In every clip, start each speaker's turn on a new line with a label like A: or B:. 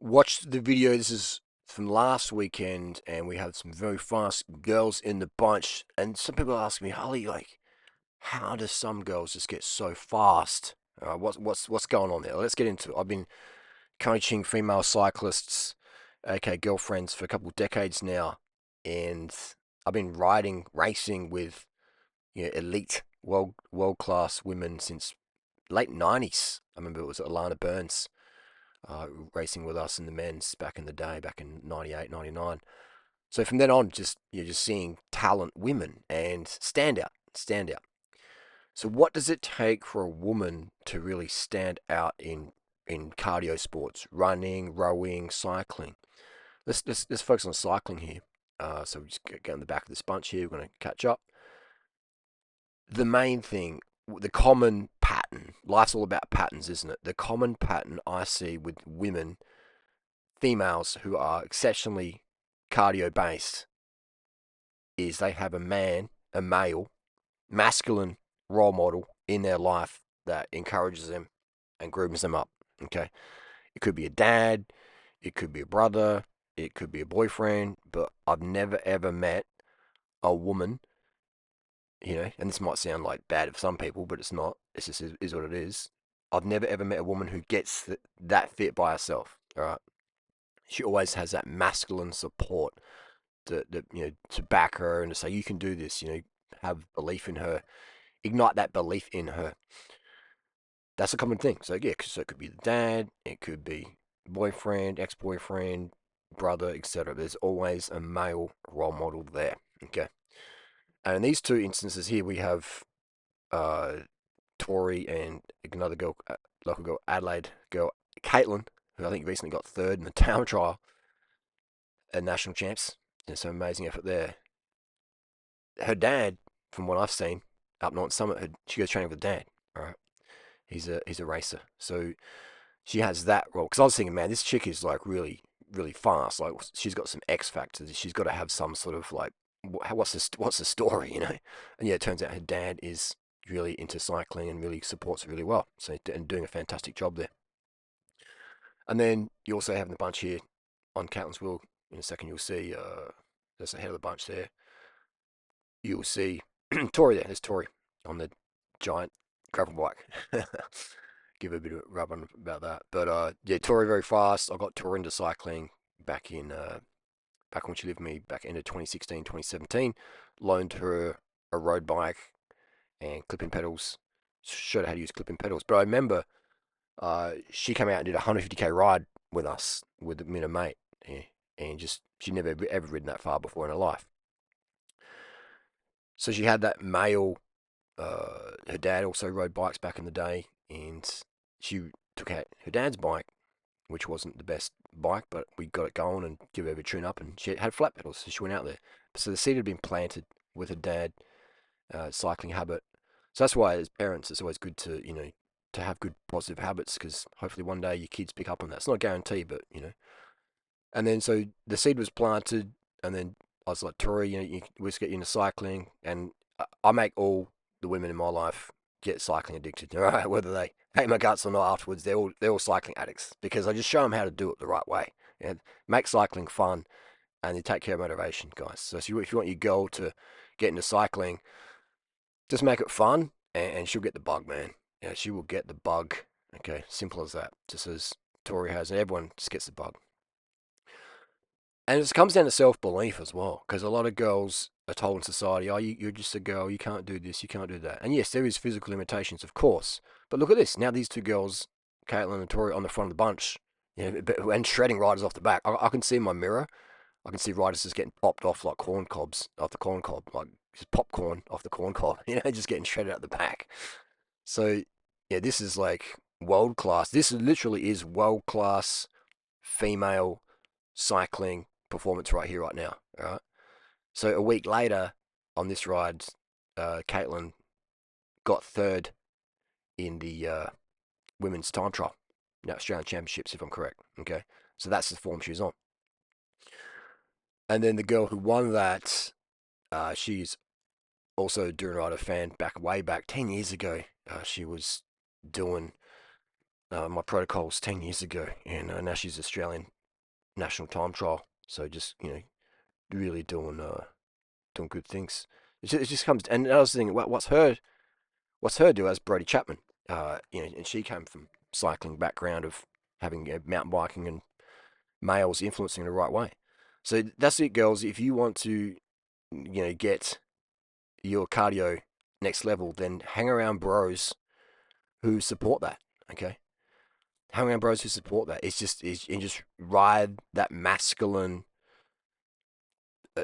A: Watched the video. This is from last weekend, and we had some very fast girls in the bunch. And some people ask me, Holly, like, how do some girls just get so fast? What's going on there? Let's get into it. I've been coaching female cyclists, aka girlfriends, for a couple of decades now, and I've been racing with elite world class women since late '90s. I remember it was Alana Burns racing with us in the men's back in the day, back in '98, '99. So from then on, just you're just seeing talent women and stand out. So what does it take for a woman to really stand out in cardio sports, running, rowing, cycling? Let's focus on cycling here. So we just get on the back of this bunch here. We're going to catch up. The main thing, the common pattern. Life's all about patterns, isn't it? The common pattern I see with women, females who are exceptionally cardio based, is they have a male, masculine role model in their life that encourages them and grooms them up. Okay. It could be a dad, it could be a brother, it could be a boyfriend, but I've never ever met a woman, and this might sound like bad for some people, but it's not. It's just is what it is. I've never ever met a woman who gets that fit by herself. All right. She always has that masculine support to back her and to say you can do this. Have belief in her, ignite that belief in her. That's a common thing. So yeah, so it could be the dad, it could be boyfriend, ex-boyfriend, brother, etc. There's always a male role model there. Okay, and in these two instances here, we have uh, Tori and another girl, local girl, Adelaide girl, Caitlin, who I think recently got third in the town trial at national champs. And so amazing effort there. Her dad, from what I've seen up North Summit, she goes training with dad. All right, he's a racer, so she has that role. Because I was thinking, man, this chick is like really fast. Like she's got some X factors. She's got to have some sort of like what's the story, And yeah, it turns out her dad is really into cycling and really supports it really well. So and doing a fantastic job there. And then you also have the bunch here on Caitlin's wheel. In a second, you'll see there's the head of the bunch there. You'll see Tori there. There's Tori on the giant gravel bike. Give her a bit of a rub on about that. But yeah, Tori very fast. I got Tori into cycling back in back when she lived with me back into 2016, 2017. Loaned her a road bike and clipping pedals. Showed her how to use clipping pedals. But I remember she came out and did a 150k ride with us with me and a mate. Yeah, and just she never ever ridden that far before in her life. So she had that male. Her dad also rode bikes back in the day, and she took out her dad's bike, which wasn't the best bike, but we got it going and give her a tune up, and she had flat pedals, so she went out there. So the seed had been planted with her dad, cycling habit. So that's why, as parents, it's always good to have good positive habits, because hopefully one day your kids pick up on that. It's not a guarantee, but. And then so the seed was planted, and then I was like, Tori, let's get you into cycling, and I make all the women in my life get cycling addicted. All right, whether they hate my guts or not afterwards, they're all cycling addicts because I just show them how to do it the right way. Make cycling fun, and you take care of motivation, guys. So if you want your girl to get into cycling, just make it fun, and she'll get the bug, man. Yeah, she will get the bug. Okay, simple as that. Just as Tori has, and everyone just gets the bug. And it comes down to self belief as well, because a lot of girls are told in society, oh, you're just a girl, you can't do this, you can't do that. And yes, there is physical limitations, of course. But look at this. Now these two girls, Caitlin and Tori, on the front of the bunch, and shredding riders off the back. I can see in my mirror, I can see riders just getting popped off like corn cobs off the corn cob, like just popcorn off the corn cob, just getting shredded out the back. So, yeah, this is like world class. This literally is world class female cycling performance right here, right now. All right. So a week later on this ride, Caitlin got third in the women's time trial, now Australian Championships, if I'm correct. Okay. So that's the form she was on. And then the girl who won that, she's also a Durianrider fan way back 10 years ago. She was doing my protocols 10 years ago, and now she's Australian national time trial. So just really doing good things. It just comes. And I was thinking, what's her deal as Brody Chapman? And she came from cycling background of having mountain biking and males influencing the right way. So that's it, girls. If you want to, get your cardio next level, then hang around bros who support that. Okay, hang around bros who support that. You just ride that masculine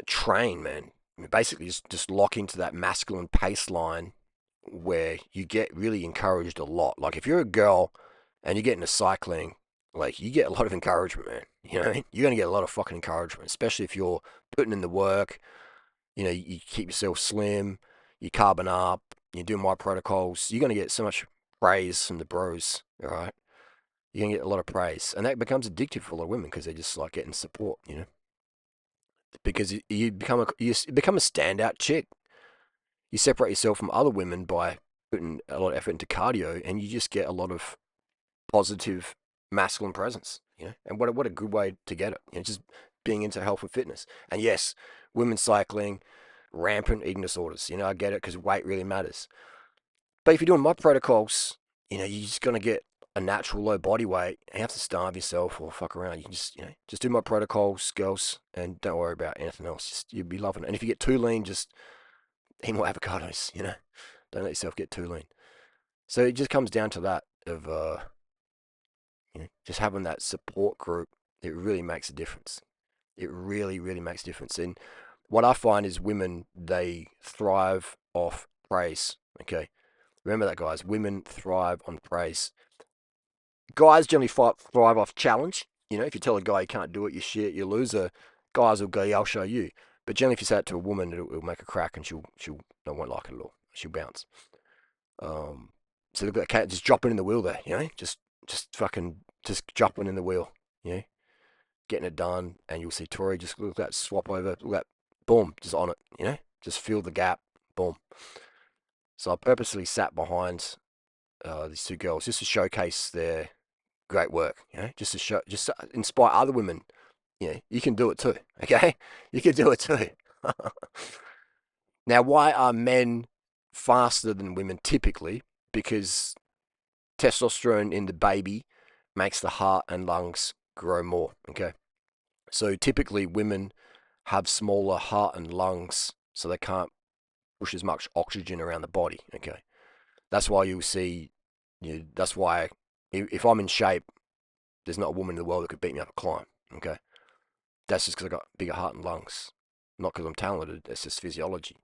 A: train, man. I mean, basically, just lock into that masculine pace line where you get really encouraged a lot. Like if you're a girl and you get into cycling, like you get a lot of encouragement, man. You're gonna get a lot of fucking encouragement, especially if you're putting in the work. You keep yourself slim, you carbon up, you do my protocols. You're gonna get so much praise from the bros. All right, you're gonna get a lot of praise, and that becomes addictive for a lot of women because they just like getting support. Because you become a standout chick. You separate yourself from other women by putting a lot of effort into cardio, and you just get a lot of positive masculine presence. And what a good way to get it. Just being into health and fitness. And yes, women cycling, rampant eating disorders. I get it because weight really matters. But if you're doing my protocols, you're just gonna get a natural low body weight. You have to starve yourself or fuck around. You can just do my protocols, girls, and don't worry about anything else. You'll be loving it. And if you get too lean, just eat more avocados. Don't let yourself get too lean. So it just comes down to that of just having that support group. It really makes a difference. It really, really makes a difference. And what I find is women, they thrive off praise. Okay. Remember that, guys. Women thrive on praise. Guys generally thrive off challenge. If you tell a guy you can't do it, you shit, you loser, guys will go, yeah, I'll show you. But generally, if you say it to a woman, it'll make a crack and she'll no, won't like it at all. She'll bounce. So look at that cat just dropping in the wheel there, just fucking just dropping in the wheel, you know, getting it done, and you'll see Tori just look at that swap over, look at that, boom, just on it, just fill the gap, boom. So I purposely sat behind these two girls just to showcase their great work, just to inspire other women. You can do it too, okay? You can do it too. Now, why are men faster than women typically? Because testosterone in the baby makes the heart and lungs grow more, okay? So typically women have smaller heart and lungs, so they can't push as much oxygen around the body, okay? That's why you'll see, that's why if I'm in shape, there's not a woman in the world that could beat me up a climb, okay? That's just because I got bigger heart and lungs, not because I'm talented. It's just physiology.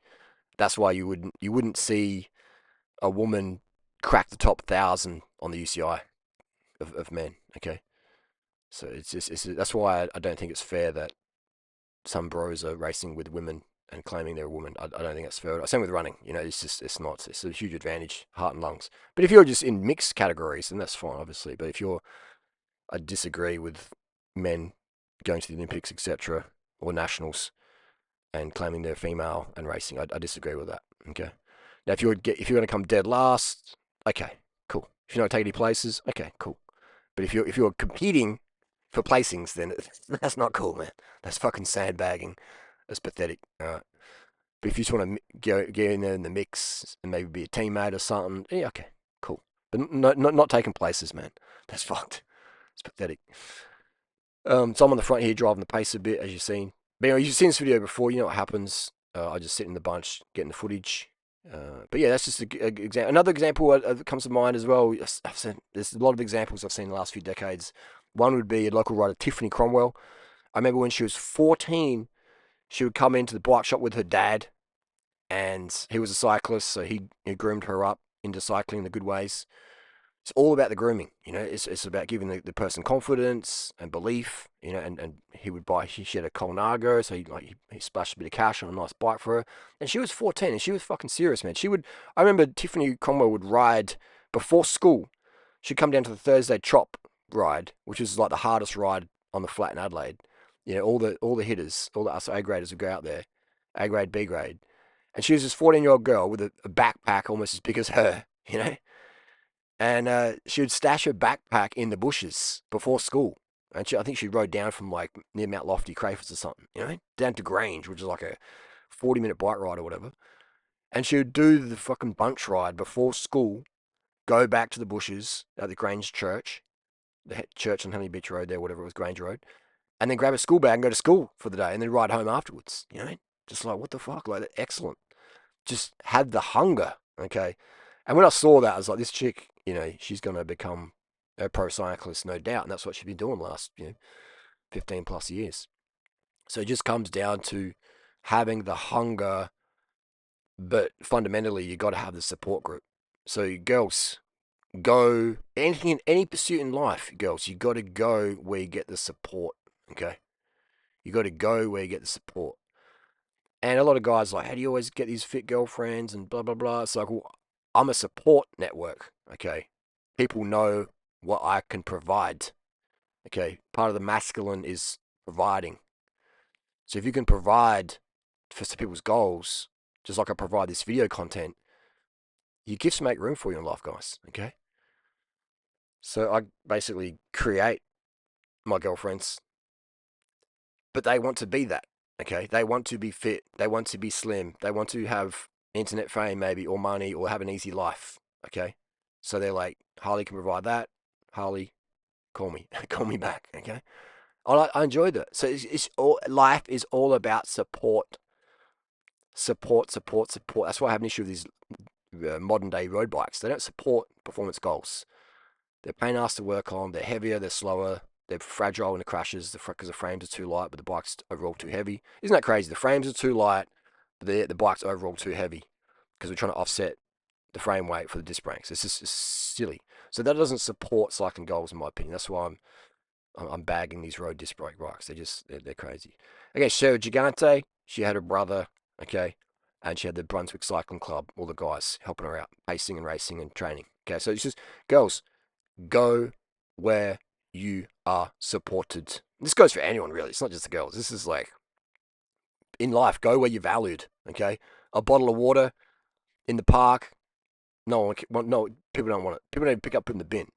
A: That's why you wouldn't see a woman crack the top 1,000 on the UCI of men. Okay, so that's why I don't think it's fair that some bros are racing with women and claiming they're a woman. I don't think that's fair. Same with running. It's not. It's a huge advantage, heart and lungs. But if you're just in mixed categories, then that's fine, obviously. But if I disagree with men going to the Olympics, etc., or nationals, and claiming they're female and racing. I disagree with that. Okay. Now, if you're going to come dead last, okay, cool. If you're not taking any places, okay, cool. But if you're competing for placings, then that's not cool, man. That's fucking sandbagging. That's pathetic. All right. But if you just want to get in there in the mix and maybe be a teammate or something, yeah, okay, cool. But not taking places, man. That's fucked. It's pathetic. So I'm on the front here driving the pace a bit, as you've seen. But anyway, you've seen this video before. You know what happens. I just sit in the bunch, getting the footage. But yeah, that's just another example that comes to mind as well. There's a lot of examples I've seen in the last few decades. One would be a local rider, Tiffany Cromwell. I remember when she was 14, she would come into the bike shop with her dad, and he was a cyclist, so he groomed her up into cycling in the good ways. It's all about the grooming, it's about giving the person confidence and belief, and he would buy, she had a Colnago, so he splashed a bit of cash on a nice bike for her. And she was 14 and she was fucking serious, man. I remember Tiffany Cromwell would ride before school. She'd come down to the Thursday chop ride, which is like the hardest ride on the flat in Adelaide. All the hitters, all the us A graders would go out there, A grade, B grade. And she was this 14-year-old girl with a backpack almost as big as her, and she would stash her backpack in the bushes before school. And I think she rode down from like near Mount Lofty, Crayford or something, down to Grange, which is like a 40-minute bike ride or whatever. And she would do the fucking bunch ride before school, go back to the bushes at the Grange Church, the church on Honey Beach Road there, whatever it was, Grange Road, and then grab a school bag and go to school for the day and then ride home afterwards. Just like, what the fuck? Like, excellent. Just had the hunger. Okay. And when I saw that, I was like, this chick, she's going to become a pro cyclist, no doubt. And that's what she's been doing the last, 15 plus years. So it just comes down to having the hunger, but fundamentally, you got to have the support group. So, girls, go anything in any pursuit in life, girls, you got to go where you get the support. Okay. You got to go where you get the support. And a lot of guys are like, how do you always get these fit girlfriends and blah, blah, blah. It's like, well, I'm a support network. Okay. People know what I can provide. Okay. Part of the masculine is providing. So if you can provide for some people's goals, just like I provide this video content, your gifts make room for you in life, guys. Okay. So I basically create my girlfriends, but they want to be that. Okay. They want to be fit. They want to be slim. They want to have internet fame, maybe, or money, or have an easy life. Okay. So they're like, Harley can provide that. Harley, call me. Call me back. Okay. I enjoyed that. So it's all, life is all about support. Support, support, support. That's why I have an issue with these modern day road bikes. They don't support performance goals. They're pain ass to work on. They're heavier. They're slower. They're fragile in the crashes because the frames are too light, but the bike's overall too heavy. Isn't that crazy? The frames are too light, but the bike's overall too heavy because we're trying to offset the frame weight for the disc brakes. It's silly. So that doesn't support cycling goals, in my opinion. That's why I'm bagging these road disc brake bikes. They're crazy. Okay, Sarah Gigante, she had her brother, okay, and she had the Brunswick Cycling Club, all the guys helping her out, pacing and racing and training. Okay, so it's just, girls, go where you are supported. This goes for anyone, really. It's not just the girls. This is like, in life, go where you're valued, okay? A bottle of water in the park, no, people don't want it. People don't pick up, put in the bin.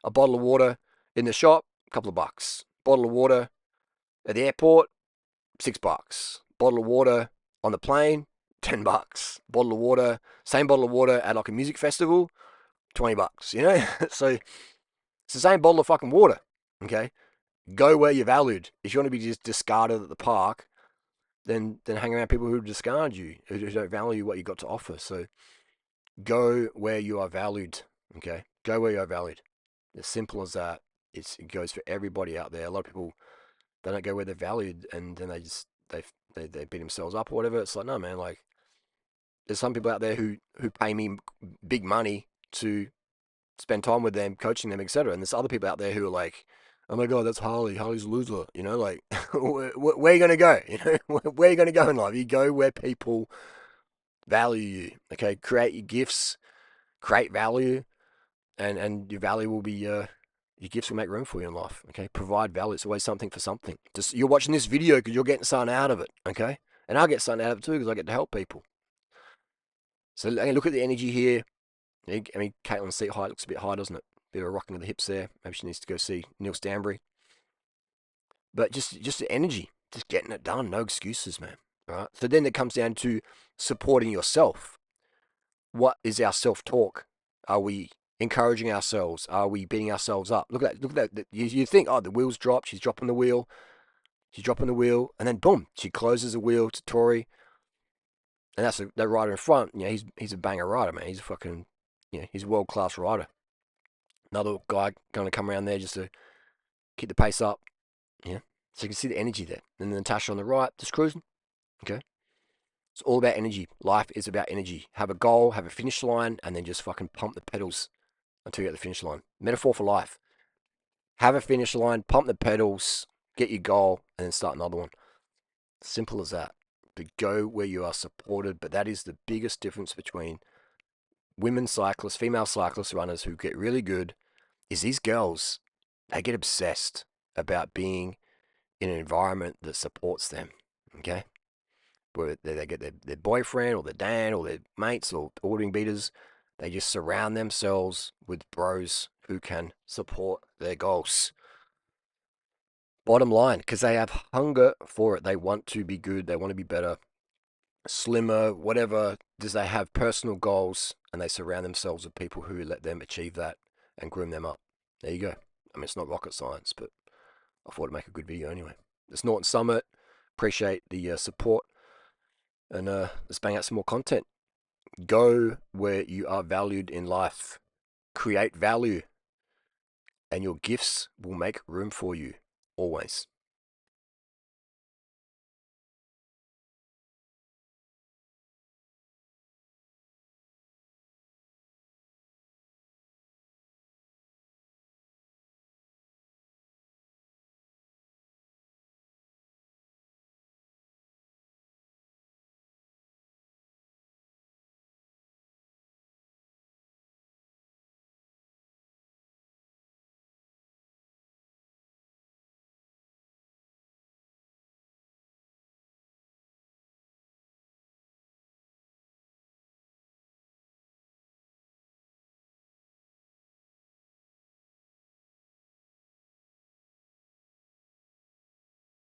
A: A bottle of water in the shop, a couple of bucks. Bottle of water at the airport, $6. Bottle of water on the plane, $10. Bottle of water, same bottle of water at like a music festival, $20. So it's the same bottle of fucking water. Okay, go where you're valued. If you want to be just discarded at the park, then hang around people who discard you, who don't value what you got to offer. So go where you are valued. Okay, go where you are valued. As simple as that. It goes for everybody out there. A lot of people, they don't go where they're valued, and then they beat themselves up or whatever. It's like, no, man. Like, there's some people out there who pay me big money to spend time with them, coaching them, etc. And there's other people out there who are like, oh my god, that's Harley. Harley's a loser. Like, where are you gonna go? Where are you gonna go in life? You go where people value you. Okay, create your gifts, create value, and your value will be your gifts will make room for you in life. Okay, provide value. It's always something for something. Just, you're watching this video because you're getting something out of it. Okay, and I get something out of it too because I get to help people. So look at the energy here. I mean, Caitlin's seat height looks a bit high, doesn't it? Bit of a rocking of the hips there. Maybe she needs to go see Neil Stanbury. But just the energy, just getting it done. No excuses, man. All right. So then it comes down to supporting yourself. What is our self-talk? Are we encouraging ourselves? Are we beating ourselves up? Look at that. Look at that. You think, oh, the wheel's dropped. She's dropping the wheel. She's dropping the wheel, and then boom, she closes the wheel to Tori, and that's that rider in front. He's a banger rider, man. He's a fucking, he's a world class rider. Another guy going to come around there just to keep the pace up. Yeah, so you can see the energy there. And then Natasha on the right, just cruising. Okay, it's all about energy. Life is about energy. Have a goal, have a finish line, and then just fucking pump the pedals until you get the finish line. Metaphor for life. Have a finish line, pump the pedals, get your goal, and then start another one. Simple as that. But go where you are supported. But that is the biggest difference between women cyclists, female cyclist runners who get really good, is these girls, they get obsessed about being in an environment that supports them. Okay? Where they get their boyfriend or their dad or their mates or ordering beaters They just surround themselves with bros who can support their goals. Bottom line, because they have hunger for it. They want to be good. They want to be better, slimmer, whatever. Does they have personal goals and they surround themselves with people who let them achieve that and groom them up? There you go. I mean, it's not rocket science, but I thought it'd make a good video anyway. It's Norton Summit. Appreciate the support, and let's bang out some more content. Go where you are valued in life. Create value, and your gifts will make room for you always.